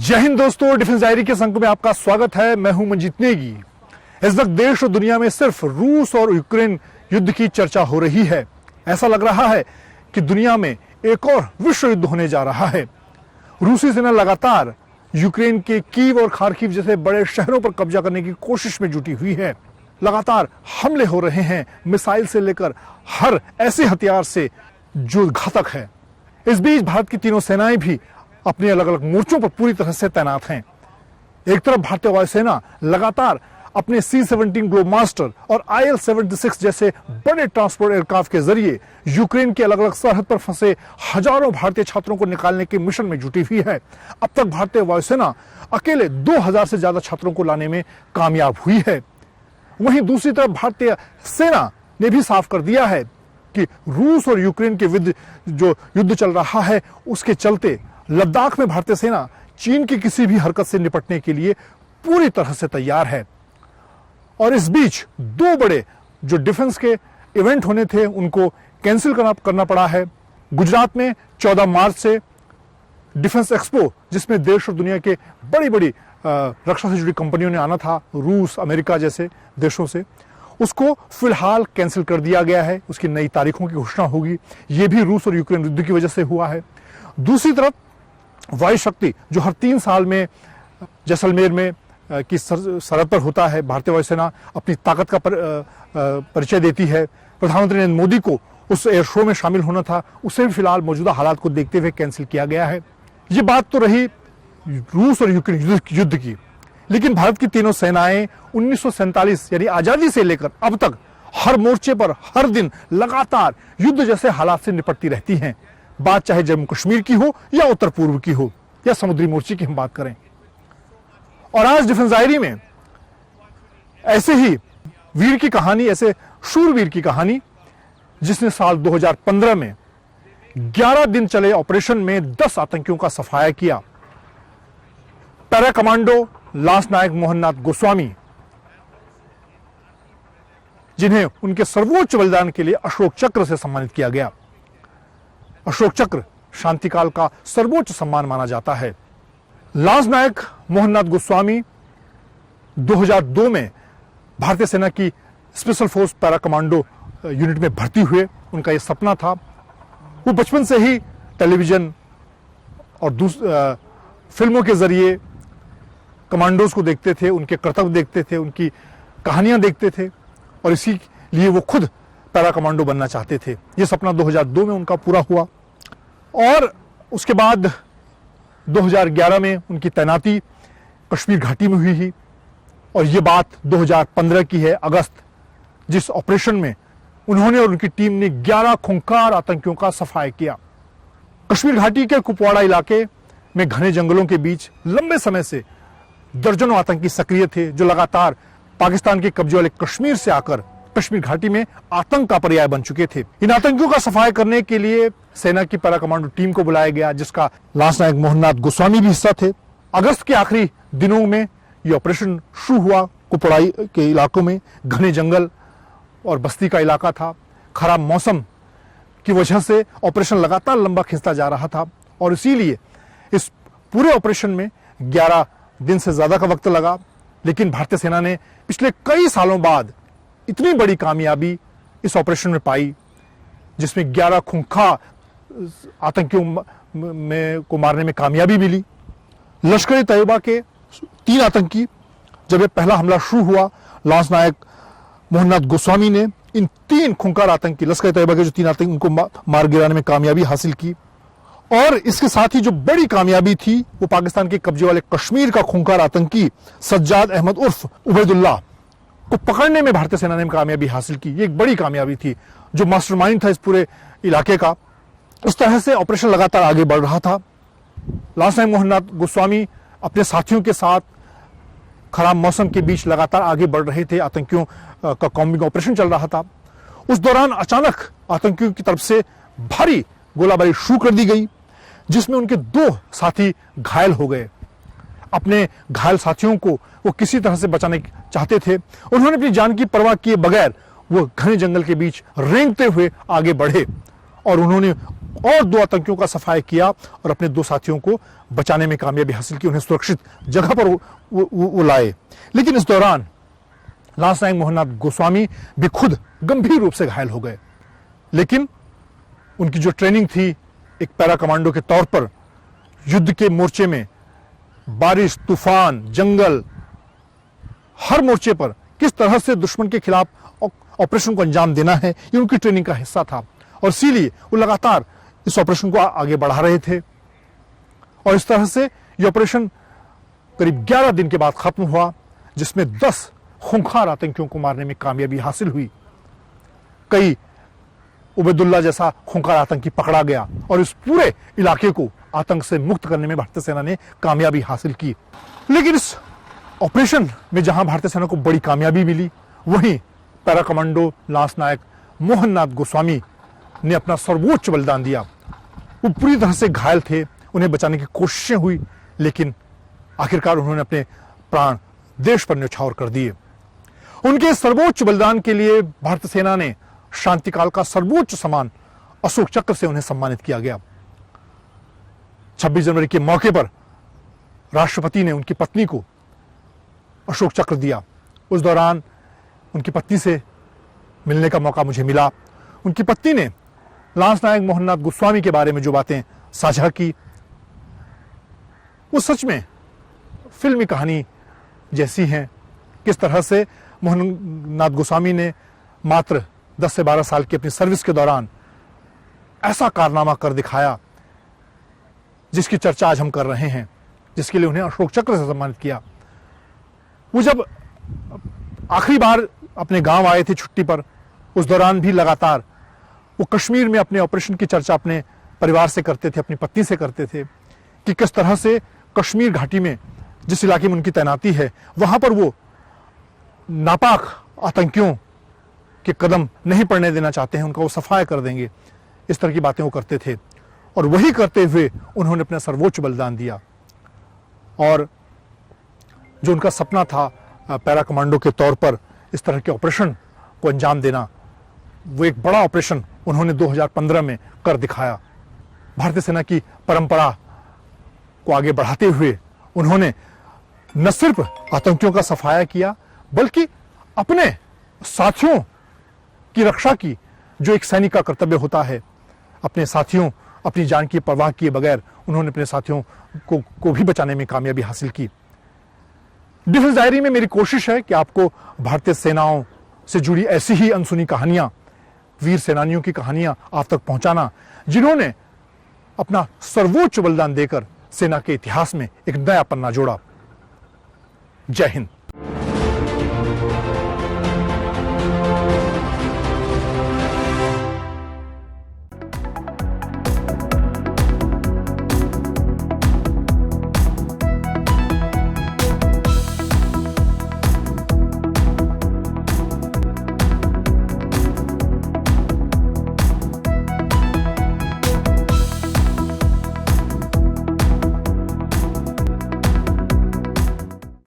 जय हिंद दोस्तों, defence diary के अंक में आपका स्वागत है। मैं हूं मंजीत नेगी। इस वक्त देश और दुनिया में सिर्फ रूस और यूक्रेन युद्ध की चर्चा हो रही है। ऐसा लग रहा है कि दुनिया में एक और विश्व युद्ध होने जा रहा है। रूसी सेना लगातार यूक्रेन के कीव और खार्किव जैसे बड़े शहरों पर कब्जा करने की कोशिश में जुटी हुई है। लगातार हमले हो रहे हैं, मिसाइल से लेकर हर ऐसे हथियार से जो घातक है। इस बीच भारत की तीनों सेनाएं भी अपने अलग अलग मोर्चों पर पूरी तरह से तैनात हैं। एक तरफ भारतीय वायुसेना लगातार अपने C-17 ग्लोबमास्टर और IL-76 जैसे बड़े ट्रांसपोर्ट एयरक्राफ्ट के जरिए यूक्रेन के अलग अलग सरहद पर फंसे हजारों भारतीय छात्रों को निकालने के मिशन में जुटी हुई है। अब तक भारतीय वायुसेना अकेले 2000 से ज्यादा छात्रों को लाने में कामयाब हुई है। वहीं दूसरी तरफ भारतीय सेना ने भी साफ कर दिया है कि रूस और यूक्रेन के जो युद्ध चल रहा है उसके चलते लद्दाख में भारतीय सेना चीन की किसी भी हरकत से निपटने के लिए पूरी तरह से तैयार है। और इस बीच दो बड़े जो डिफेंस के इवेंट होने थे उनको कैंसिल करना पड़ा है। गुजरात में 14 मार्च से डिफेंस एक्सपो, जिसमें देश और दुनिया के बड़ी बड़ी रक्षा से जुड़ी कंपनियों ने आना था, रूस, अमेरिका जैसे देशों से, उसको फिलहाल कैंसिल कर दिया गया है। उसकी नई तारीखों की घोषणा होगी। यह भी रूस और यूक्रेन युद्ध की वजह से हुआ है। दूसरी तरफ वायु शक्ति, जो हर 3 साल में जैसलमेर में की सरहद पर होता है, भारतीय वायुसेना अपनी ताकत का परिचय देती है। प्रधानमंत्री नरेंद्र मोदी को उस एयर शो में शामिल होना था, उसे भी फिलहाल मौजूदा हालात को देखते हुए कैंसिल किया गया है। ये बात तो रही रूस और यूक्रेन युद्ध की, लेकिन भारत की तीनों सेनाएं 1947 यानी आजादी से लेकर अब तक हर मोर्चे पर हर दिन लगातार युद्ध जैसे हालात से निपटती रहती हैं। बात चाहे जम्मू कश्मीर की हो या उत्तर पूर्व की हो या समुद्री मोर्चे की हम बात करें। और आज डिफेंस डायरी में ऐसे ही वीर की कहानी, ऐसे शूरवीर की कहानी, जिसने साल 2015 में 11 दिन चले ऑपरेशन में 10 आतंकियों का सफाया किया। पैरा कमांडो लांस नायक मोहननाथ गोस्वामी, जिन्हें उनके सर्वोच्च बलिदान के लिए अशोक चक्र से सम्मानित किया गया। अशोक चक्र शांतिकाल का सर्वोच्च सम्मान माना जाता है। लांस नायक मोहननाथ गोस्वामी 2002 में भारतीय सेना की special force para commando unit में भर्ती हुए। उनका यह सपना था। वो बचपन से ही टेलीविजन और फिल्मों के जरिए कमांडोज को देखते थे, उनके कर्तव्य देखते थे, उनकी कहानियां देखते थे, और इसी लिए वो खुद पैरा कमांडो बनना चाहते थे। ये सपना 2002 में उनका पूरा हुआ। और उसके बाद 2011 में उनकी तैनाती कश्मीर घाटी में हुई ही। और ये बात 2015 की है, अगस्त, जिस ऑपरेशन में उन्होंने और उनकी टीम ने 11 खूंखार आतंकियों का सफाया किया। कश्मीर घाटी के कुपवाड़ा इलाके में घने जंगलों के बीच लंबे समय से दर्जनों आतंकी सक्रिय थे, जो लगातार पाकिस्तान के कब्जे वाले कश्मीर से आकर कश्मीर घाटी में आतंक का पर्याय बन चुके थे। इन आतंकियों का सफाया करने के लिए सेना की पैरा कमांडो टीम को बुलाया गया, जिसका लांस नायक मोहननाथ गोस्वामी भी हिस्सा थे। अगस्त के आखिरी दिनों में यह ऑपरेशन शुरू हुआ। कुपवाड़ा के इलाकों में घने जंगल और बस्ती का इलाका था। खराब मौसम की वजह से ऑपरेशन लगातार लंबा खिंचता जा रहा था, और इसीलिए इस पूरे ऑपरेशन में 11 दिन से ज्यादा का वक्त लगा। लेकिन भारतीय सेना ने पिछले कई सालों बाद इतनी बड़ी कामयाबी इस ऑपरेशन में पाई, जिसमें 11 खूंखार आतंकियों को मारने में कामयाबी मिली। लश्कर ए तैयबा के 3 आतंकी, जब ये पहला हमला शुरू हुआ, लांस नायक मोहननाथ गोस्वामी ने इन 3 खूंखार आतंकी, लश्कर ए तैयबा के जो 3 आतंकी, उनको मार गिराने में कामयाबी हासिल की। और इसके साथ ही जो बड़ी कामयाबी थी, वो पाकिस्तान के कब्जे वाले कश्मीर का खूंखार आतंकी सज्जाद अहमद उर्फ उबैदुल्लाह को पकड़ने में भारतीय सेना ने कामयाबी हासिल की। ये एक बड़ी कामयाबी थी, जो मास्टरमाइंड था इस पूरे इलाके का। उस तरह से ऑपरेशन लगातार आगे बढ़ रहा था। लांस नायक मोहननाथ गोस्वामी अपने साथियों के साथ खराब मौसम के बीच लगातार आगे बढ़ रहे थे। आतंकियों का कॉम्बिंग ऑपरेशन चल रहा था। उस दौरान अचानक आतंकियों की तरफ से भारी गोलाबारी शुरू कर दी गई, जिसमें उनके 2 साथी घायल हो गए। अपने घायल साथियों को वो किसी तरह से बचाने चाहते थे। उन्होंने अपनी जान की परवाह किए बगैर वो घने जंगल के बीच रेंगते हुए आगे बढ़े, और उन्होंने और 2 आतंकियों का सफाया किया और अपने 2 साथियों को बचाने में कामयाबी हासिल की, उन्हें सुरक्षित जगह पर वो लाए। लेकिन इस दौरान लांस नायक मोहन नाथ गोस्वामी भी खुद गंभीर रूप से घायल हो गए। लेकिन उनकी जो ट्रेनिंग थी एक पैरा कमांडो के तौर पर, युद्ध के मोर्चे में बारिश, तूफान, जंगल, हर मोर्चे पर किस तरह से दुश्मन के खिलाफ ऑपरेशन को अंजाम देना है, ये उनकी ट्रेनिंग का हिस्सा था। और इसीलिए वो लगातार इस ऑपरेशन को आगे बढ़ा रहे थे। और इस तरह से ये ऑपरेशन करीब 11 दिन के बाद खत्म हुआ, जिसमें 10 खूंखार आतंकियों को मारने में कामयाबी हासिल हुई। कई उबैदुल्ला जैसा खूंखार आतंकी पकड़ा गया और इस पूरे इलाके को आतंक से मुक्त करने में भारतीय सेना ने कामयाबी हासिल की। लेकिन इस ऑपरेशन में जहां भारतीय सेना को बड़ी कामयाबी मिली, वहीं पैरा कमांडो लांस नायक मोहन नाथ गोस्वामी ने अपना सर्वोच्च बलिदान दिया। वो पूरी तरह से घायल थे, उन्हें बचाने की कोशिशें हुई, लेकिन आखिरकार उन्होंने अपने प्राण देश पर न्यौछावर कर दिए। उनके सर्वोच्च बलिदान के लिए भारतीय सेना ने शांतिकाल का सर्वोच्च सम्मान अशोक चक्र से उन्हें सम्मानित किया गया। 26 जनवरी के मौके पर राष्ट्रपति ने उनकी पत्नी को अशोक चक्र दिया। उस दौरान उनकी पत्नी से मिलने का मौका मुझे मिला। उनकी पत्नी ने लांस नायक मोहन नाथ गोस्वामी के बारे में जो बातें साझा की, वो सच में फिल्मी कहानी जैसी हैं। किस तरह से मोहन नाथ गोस्वामी ने मात्र 10 से 12 साल की अपनी सर्विस के दौरान ऐसा कारनामा कर दिखाया जिसकी चर्चा आज हम कर रहे हैं, जिसके लिए उन्हें अशोक चक्र से सम्मानित किया। वो जब आखिरी बार अपने गांव आए थे छुट्टी पर, उस दौरान भी लगातार वो कश्मीर में अपने ऑपरेशन की चर्चा अपने परिवार से करते थे, अपनी पत्नी से करते थे कि किस तरह से कश्मीर घाटी में, जिस इलाके में उनकी तैनाती है, वहां पर वो नापाक आतंकियों के कदम नहीं पड़ने देना चाहते हैं, उनका वो सफाया कर देंगे। इस तरह की बातें वो करते थे और वही करते हुए उन्होंने अपना सर्वोच्च बलिदान दिया। और जो उनका सपना था पैरा कमांडो के तौर पर इस तरह के ऑपरेशन को अंजाम देना, वो एक बड़ा ऑपरेशन उन्होंने 2015 में कर दिखाया। भारतीय सेना की परंपरा को आगे बढ़ाते हुए उन्होंने न सिर्फ आतंकियों का सफाया किया, बल्कि अपने साथियों की रक्षा की, जो एक सैनिक का कर्तव्य होता है। अपने साथियों, अपनी जान की परवाह किए बगैर उन्होंने अपने साथियों को भी बचाने में कामयाबी हासिल की। डिफेंस डायरी में मेरी कोशिश है कि आपको भारतीय सेनाओं से जुड़ी ऐसी ही अनसुनी कहानियां, वीर सेनानियों की कहानियां आप तक पहुंचाना, जिन्होंने अपना सर्वोच्च बलिदान देकर सेना के इतिहास में एक नया पन्ना जोड़ा। जय हिंद।